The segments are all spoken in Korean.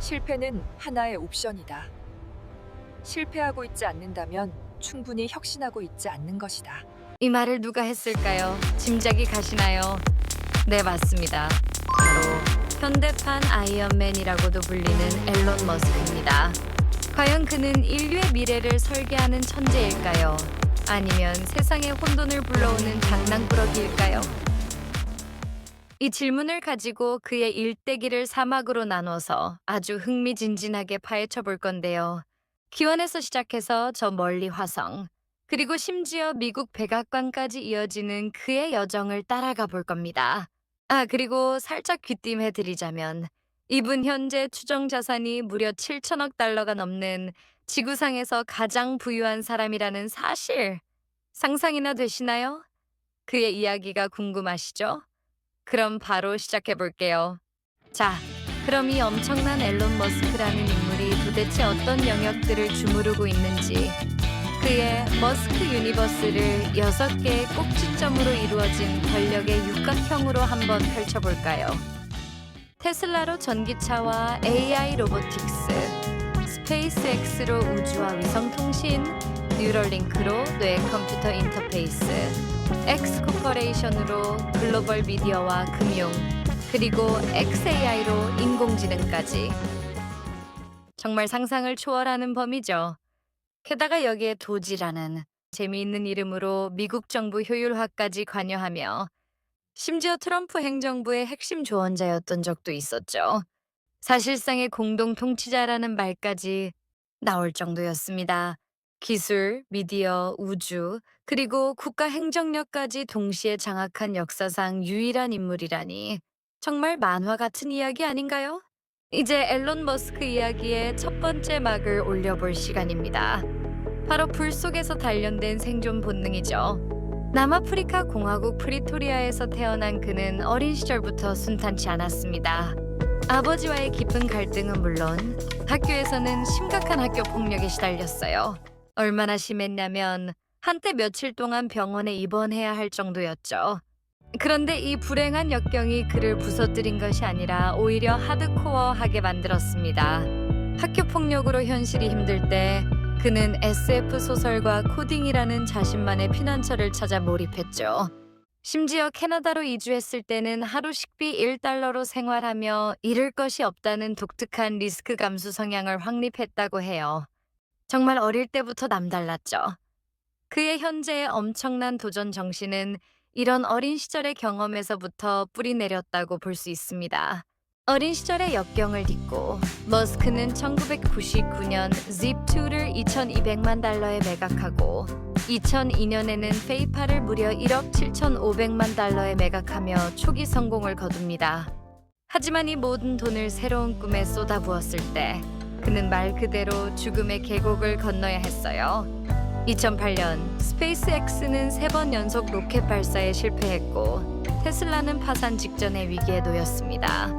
실패는 하나의 옵션이다. 실패하고 있지 않는다면 충분히 혁신하고 있지 않는 것이다. 이 말을 누가 했을까요? 짐작이 가시나요? 네, 맞습니다. 바로 현대판 아이언맨이라고도 불리는 앨런 머스크입니다. 과연 그는 인류의 미래를 설계하는 천재일까요? 아니면 세상에 혼돈을 불러오는 장난꾸러기일까요? 이 질문을 가지고 그의 일대기를 사막으로 나눠서 아주 흥미진진하게 파헤쳐 볼 건데요. 기원에서 시작해서 저 멀리 화성, 그리고 심지어 미국 백악관까지 이어지는 그의 여정을 따라가 볼 겁니다. 그리고 살짝 귀띔해 드리자면 이분 현재 추정 자산이 무려 7천억 달러가 넘는 지구상에서 가장 부유한 사람이라는 사실 상상이나 되시나요? 그의 이야기가 궁금하시죠? 그럼 바로 시작해 볼게요. 자, 그럼 이 엄청난 앨런 머스크라는 인물이 도대체 어떤 영역들을 주무르고 있는지, 그의 머스크 유니버스를 6개의 꼭지점으로 이루어진 권력의 육각형으로 한번 펼쳐볼까요? 테슬라로 전기차와 AI 로보틱스, 스페이스X로 우주와 위성통신, 뉴럴링크로 뇌 컴퓨터 인터페이스, 엑스코퍼레이션으로 글로벌 미디어와 금융, 그리고 XAI로 인공지능까지. 정말 상상을 초월하는 범위죠. 게다가 여기에 도지라는 재미있는 이름으로 미국 정부 효율화까지 관여하며 심지어 트럼프 행정부의 핵심 조언자였던 적도 있었죠. 사실상의 공동 통치자라는 말까지 나올 정도였습니다. 기술, 미디어, 우주, 그리고 국가 행정력까지 동시에 장악한 역사상 유일한 인물이라니 정말 만화 같은 이야기 아닌가요? 이제 앨런 머스크 이야기의 첫 번째 막을 올려볼 시간입니다. 바로 불 속에서 단련된 생존 본능이죠. 남아프리카 공화국 프리토리아에서 태어난 그는 어린 시절부터 순탄치 않았습니다. 아버지와의 깊은 갈등은 물론 학교에서는 심각한 학교 폭력에 시달렸어요. 얼마나 심했냐면 한때 며칠 동안 병원에 입원해야 할 정도였죠. 그런데 이 불행한 역경이 그를 부서뜨린 것이 아니라 오히려 하드코어하게 만들었습니다. 학교 폭력으로 현실이 힘들 때 그는 SF 소설과 코딩이라는 자신만의 피난처를 찾아 몰입했죠. 심지어 캐나다로 이주했을 때는 하루 식비 1달러로 생활하며 잃을 것이 없다는 독특한 리스크 감수 성향을 확립했다고 해요. 정말 어릴 때부터 남달랐죠. 그의 현재의 엄청난 도전 정신은 이런 어린 시절의 경험에서부터 뿌리내렸다고 볼 수 있습니다. 어린 시절의 역경을 딛고 머스크는 1999년 zip2를 2,200만 달러에 매각하고 2002년에는 페이팔을 무려 1억 7,500만 달러에 매각하며 초기 성공을 거둡니다. 하지만 이 모든 돈을 새로운 꿈에 쏟아부었을 때 그는 말 그대로 죽음의 계곡을 건너야 했어요. 2008년 스페이스X는 3번 연속 로켓 발사에 실패했고 테슬라는 파산 직전의 위기에 놓였습니다.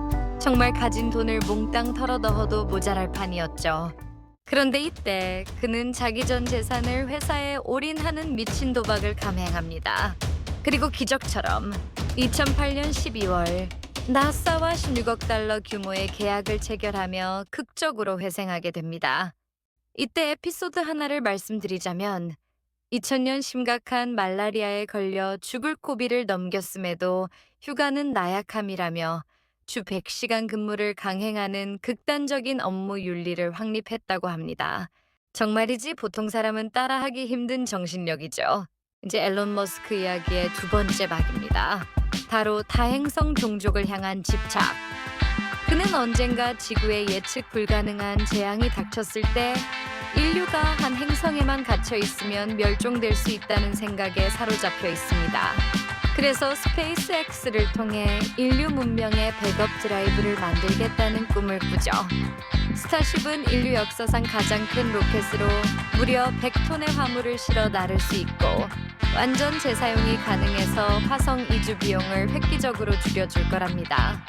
정말 가진 돈을 몽땅 털어 넣어도 모자랄 판이었죠. 그런데 이때 그는 자기 전 재산을 회사에 올인하는 미친 도박을 감행합니다. 그리고 기적처럼 2008년 12월 나사와 16억 달러 규모의 계약을 체결하며 극적으로 회생하게 됩니다. 이때 에피소드 하나를 말씀드리자면 2000년 심각한 말라리아에 걸려 죽을 고비를 넘겼음에도 휴가는 나약함이라며 주 100시간 근무를 강행하는 극단적인 업무 윤리를 확립했다고 합니다. 정말이지 보통 사람은 따라하기 힘든 정신력이죠. 이제 앨런 머스크 이야기의 두 번째 막입니다. 바로 다행성 종족을 향한 집착. 그는 언젠가 지구에 예측 불가능한 재앙이 닥쳤을 때 인류가 한 행성에만 갇혀 있으면 멸종될 수 있다는 생각에 사로잡혀 있습니다. 그래서 스페이스X를 통해 인류 문명의 백업 드라이브를 만들겠다는 꿈을 꾸죠. 스타쉽은 인류 역사상 가장 큰 로켓으로 무려 100톤의 화물을 실어 나를 수 있고 완전 재사용이 가능해서 화성 이주 비용을 획기적으로 줄여줄 거랍니다.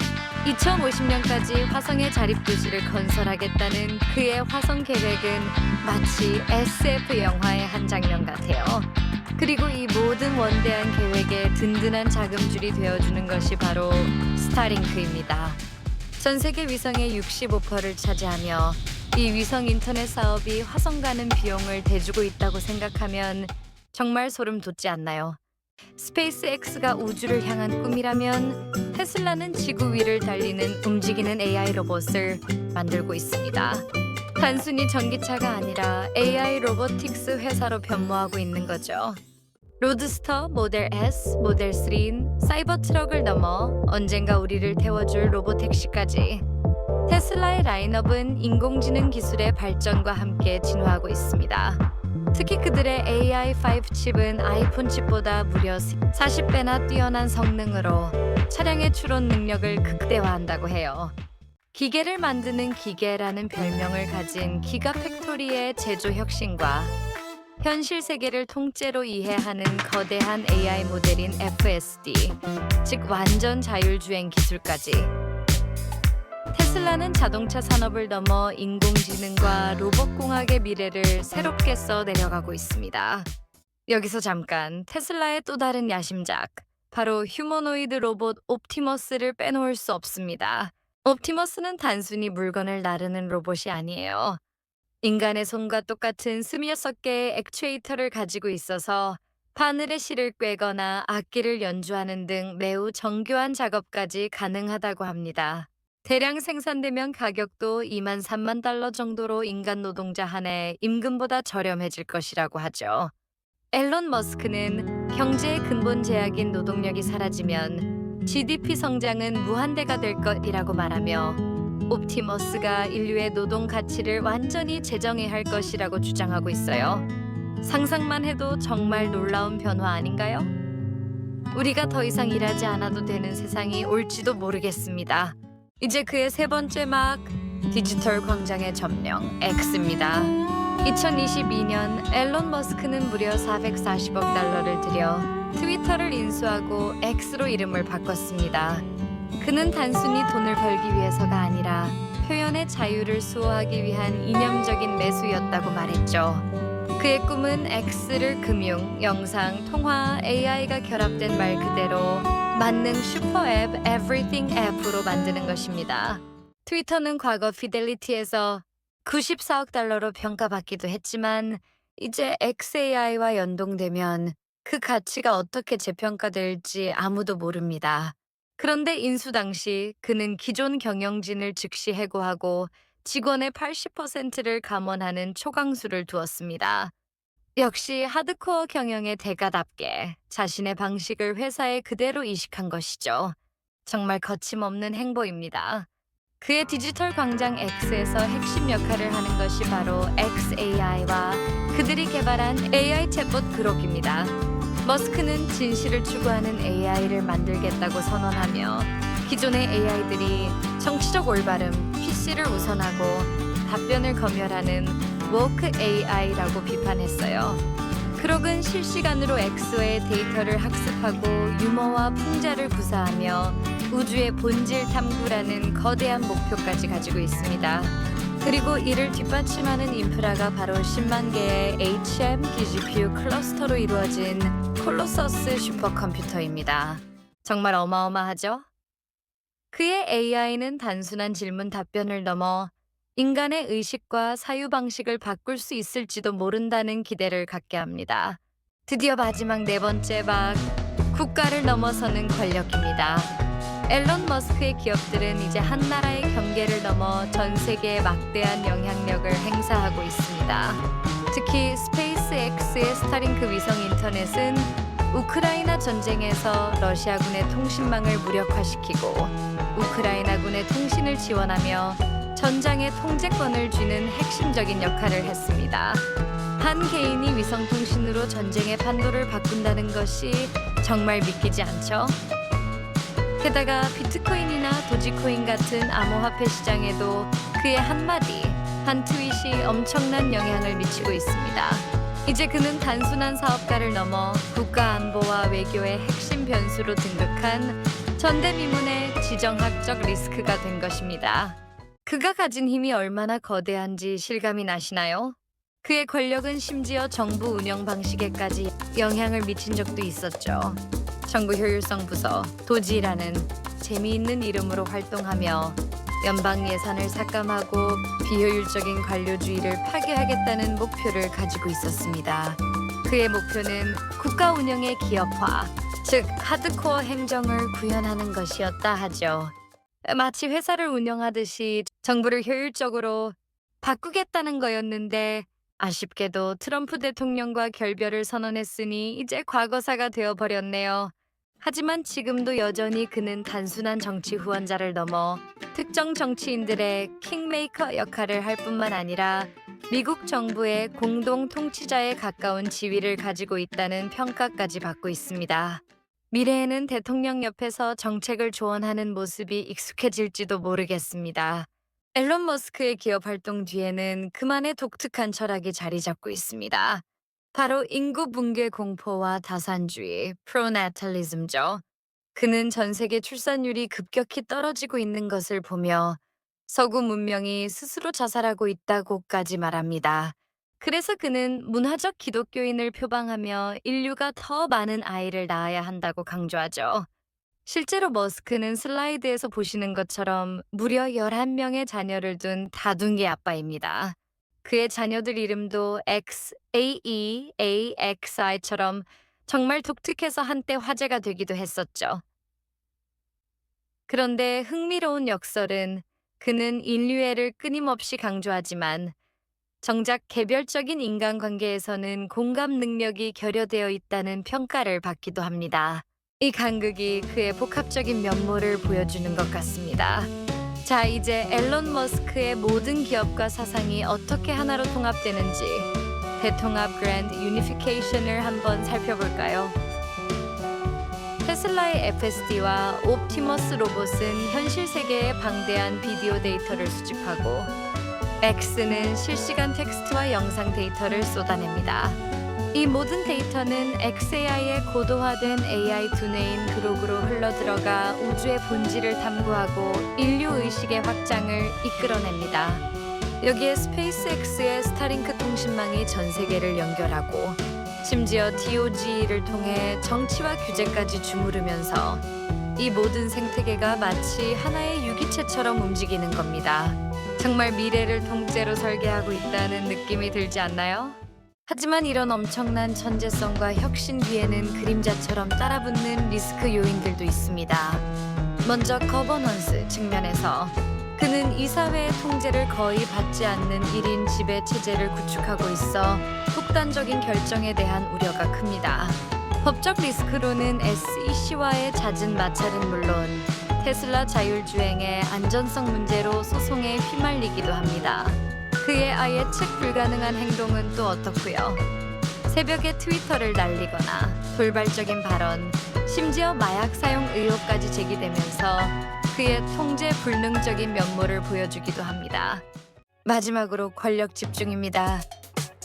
2050년까지 화성의 자립도시를 건설하겠다는 그의 화성 계획은 마치 SF 영화의 한 장면 같아요. 그리고 이 모든 원대한 계획에 든든한 자금줄이 되어주는 것이 바로 스타링크입니다. 전 세계 위성의 65%를 차지하며 이 위성 인터넷 사업이 화성 가는 비용을 대주고 있다고 생각하면 정말 소름 돋지 않나요? 스페이스X가 우주를 향한 꿈이라면 테슬라는 지구 위를 달리는 움직이는 AI 로봇을 만들고 있습니다. 단순히 전기차가 아니라 AI 로보틱스 회사로 변모하고 있는 거죠. 로드스터, 모델 S, 모델 3인 사이버 트럭을 넘어 언젠가 우리를 태워줄 로보택시까지 테슬라의 라인업은 인공지능 기술의 발전과 함께 진화하고 있습니다. 특히 그들의 AI5 칩은 아이폰 칩보다 무려 40배나 뛰어난 성능으로 차량의 추론 능력을 극대화한다고 해요. 기계를 만드는 기계라는 별명을 가진 기가팩토리의 제조 혁신과 현실 세계를 통째로 이해하는 거대한 AI 모델인 FSD, 즉 완전 자율주행 기술까지. 테슬라는 자동차 산업을 넘어 인공지능과 로봇공학의 미래를 새롭게 써 내려가고 있습니다. 여기서 잠깐 테슬라의 또 다른 야심작, 바로 휴머노이드 로봇 옵티머스를 빼놓을 수 없습니다. 옵티머스는 단순히 물건을 나르는 로봇이 아니에요. 인간의 손과 똑같은 26개의 액추에이터를 가지고 있어서 바늘에 실을 꿰거나 악기를 연주하는 등 매우 정교한 작업까지 가능하다고 합니다. 대량 생산되면 가격도 2만 3만 달러 정도로 인간 노동자 한 해 임금보다 저렴해질 것이라고 하죠. 앨런 머스크는 경제의 근본 제약인 노동력이 사라지면 GDP 성장은 무한대가 될 것이라고 말하며 옵티머스가 인류의 노동 가치를 완전히 재정의할 할 것이라고 주장하고 있어요. 상상만 해도 정말 놀라운 변화 아닌가요? 우리가 더 이상 일하지 않아도 되는 세상이 올지도 모르겠습니다. 이제 그의 세 번째 막, 디지털 광장의 점령, X입니다. 2022년 앨런 머스크는 무려 440억 달러를 들여 트위터를 인수하고 X로 이름을 바꿨습니다. 그는 단순히 돈을 벌기 위해서가 아니라 표현의 자유를 수호하기 위한 이념적인 매수였다고 말했죠. 그의 꿈은 X를 금융, 영상, 통화, AI가 결합된 말 그대로 만능 슈퍼앱 Everything 앱으로 만드는 것입니다. 트위터는 과거 피델리티에서 94억 달러로 평가받기도 했지만 이제 XAI와 연동되면 그 가치가 어떻게 재평가될지 아무도 모릅니다. 그런데 인수 당시 그는 기존 경영진을 즉시 해고하고 직원의 80%를 감원하는 초강수를 두었습니다. 역시 하드코어 경영의 대가답게 자신의 방식을 회사에 그대로 이식한 것이죠. 정말 거침없는 행보입니다. 그의 디지털 광장 X에서 핵심 역할을 하는 것이 바로 XAI와 그들이 개발한 AI 챗봇 그록입니다. 머스크는 진실을 추구하는 AI를 만들겠다고 선언하며 기존의 AI들이 정치적 올바름, PC를 우선하고 답변을 검열하는 woke AI라고 비판했어요. 크록은 실시간으로 X의 데이터를 학습하고 유머와 풍자를 구사하며 우주의 본질 탐구라는 거대한 목표까지 가지고 있습니다. 그리고 이를 뒷받침하는 인프라가 바로 10만 개의 HM GPU 클러스터로 이루어진 콜로서스 슈퍼컴퓨터입니다. 정말 어마어마하죠? 그의 AI는 단순한 질문 답변을 넘어 인간의 의식과 사유 방식을 바꿀 수 있을지도 모른다는 기대를 갖게 합니다. 드디어 마지막 네 번째 박, 국가를 넘어서는 권력입니다. 앨런 머스크의 기업들은 이제 한 나라의 경계를 넘어 전 세계에 막대한 영향력을 행사하고 있습니다. 특히 스페이스X의 스타링크 위성 인터넷은 우크라이나 전쟁에서 러시아군의 통신망을 무력화시키고 우크라이나군의 통신을 지원하며 전장의 통제권을 쥐는 핵심적인 역할을 했습니다. 한 개인이 위성통신으로 전쟁의 판도를 바꾼다는 것이 정말 믿기지 않죠? 게다가 비트코인이나 도지코인 같은 암호화폐 시장에도 그의 한마디, 한 트윗이 엄청난 영향을 미치고 있습니다. 이제 그는 단순한 사업가를 넘어 국가 안보와 외교의 핵심 변수로 등극한 전대미문의 지정학적 리스크가 된 것입니다. 그가 가진 힘이 얼마나 거대한지 실감이 나시나요? 그의 권력은 심지어 정부 운영 방식에까지 영향을 미친 적도 있었죠. 정부 효율성 부서 도지라는 재미있는 이름으로 활동하며 연방 예산을 삭감하고 비효율적인 관료주의를 파괴하겠다는 목표를 가지고 있었습니다. 그의 목표는 국가 운영의 기업화, 즉 하드코어 행정을 구현하는 것이었다 하죠. 마치 회사를 운영하듯이 정부를 효율적으로 바꾸겠다는 거였는데 아쉽게도 트럼프 대통령과 결별을 선언했으니 이제 과거사가 되어버렸네요. 하지만 지금도 여전히 그는 단순한 정치 후원자를 넘어 특정 정치인들의 킹메이커 역할을 할 뿐만 아니라 미국 정부의 공동 통치자에 가까운 지위를 가지고 있다는 평가까지 받고 있습니다. 미래에는 대통령 옆에서 정책을 조언하는 모습이 익숙해질지도 모르겠습니다. 앨런 머스크의 기업 활동 뒤에는 그만의 독특한 철학이 자리 잡고 있습니다. 바로 인구 붕괴 공포와 다산주의, 프로나탈리즘죠. 그는 전 세계 출산율이 급격히 떨어지고 있는 것을 보며 서구 문명이 스스로 자살하고 있다고까지 말합니다. 그래서 그는 문화적 기독교인을 표방하며 인류가 더 많은 아이를 낳아야 한다고 강조하죠. 실제로 머스크는 슬라이드에서 보시는 것처럼 무려 11명의 자녀를 둔 다둥이 아빠입니다. 그의 자녀들 이름도 X, AE, AXI처럼 정말 독특해서 한때 화제가 되기도 했었죠. 그런데 흥미로운 역설은 그는 인류애를 끊임없이 강조하지만 정작 개별적인 인간관계에서는 공감 능력이 결여되어 있다는 평가를 받기도 합니다. 이 간극이 그의 복합적인 면모를 보여주는 것 같습니다. 자, 이제 앨런 머스크의 모든 기업과 사상이 어떻게 하나로 통합되는지 대통합 그랜드 유니피케이션을 한번 살펴볼까요? 테슬라의 FSD와 옵티머스 로봇은 현실 세계의 방대한 비디오 데이터를 수집하고 X는 실시간 텍스트와 영상 데이터를 쏟아냅니다. 이 모든 데이터는 XAI의 고도화된 AI 두뇌인 그록으로 흘러들어가 우주의 본질을 탐구하고 인류 의식의 확장을 이끌어냅니다. 여기에 스페이스X의 스타링크 통신망이 전 세계를 연결하고 심지어 DOG를 통해 정치와 규제까지 주무르면서 이 모든 생태계가 마치 하나의 유기체처럼 움직이는 겁니다. 정말 미래를 통째로 설계하고 있다는 느낌이 들지 않나요? 하지만 이런 엄청난 천재성과 혁신 뒤에는 그림자처럼 따라붙는 리스크 요인들도 있습니다. 먼저 거버넌스 측면에서 그는 이 사회의 통제를 거의 받지 않는 1인 지배 체제를 구축하고 있어 독단적인 결정에 대한 우려가 큽니다. 법적 리스크로는 SEC와의 잦은 마찰은 물론 테슬라 자율주행의 안전성 문제로 소송에 휘말리기도 합니다. 그의 아예 측 불가능한 행동은 또 어떻고요? 새벽에 트위터를 날리거나 돌발적인 발언, 심지어 마약 사용 의혹까지 제기되면서 그의 통제 불능적인 면모를 보여주기도 합니다. 마지막으로 권력 집중입니다.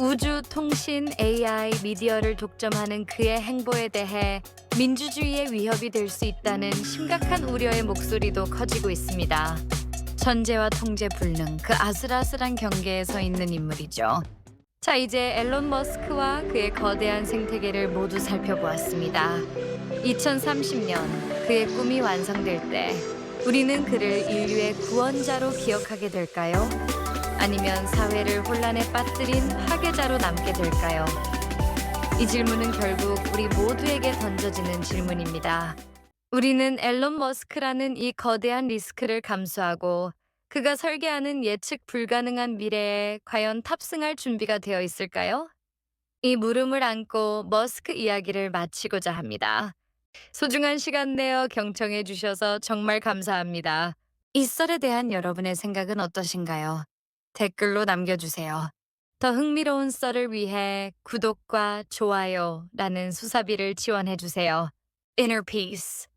우주, 통신, AI, 미디어를 독점하는 그의 행보에 대해 민주주의의 위협이 될 수 있다는 심각한 우려의 목소리도 커지고 있습니다. 전제와 통제 불능, 그 아슬아슬한 경계에 서 있는 인물이죠. 자, 이제 앨런 머스크와 그의 거대한 생태계를 모두 살펴보았습니다. 2030년 그의 꿈이 완성될 때 우리는 그를 인류의 구원자로 기억하게 될까요? 아니면 사회를 혼란에 빠뜨린 파괴자로 남게 될까요? 이 질문은 결국 우리 모두에게 던져지는 질문입니다. 우리는 앨런 머스크라는 이 거대한 리스크를 감수하고 그가 설계하는 예측 불가능한 미래에 과연 탑승할 준비가 되어 있을까요? 이 물음을 안고 머스크 이야기를 마치고자 합니다. 소중한 시간 내어 경청해 주셔서 정말 감사합니다. 이 썰에 대한 여러분의 생각은 어떠신가요? 댓글로 남겨주세요. 더 흥미로운 썰을 위해 구독과 좋아요라는 수사비를 지원해 주세요. Inner Peace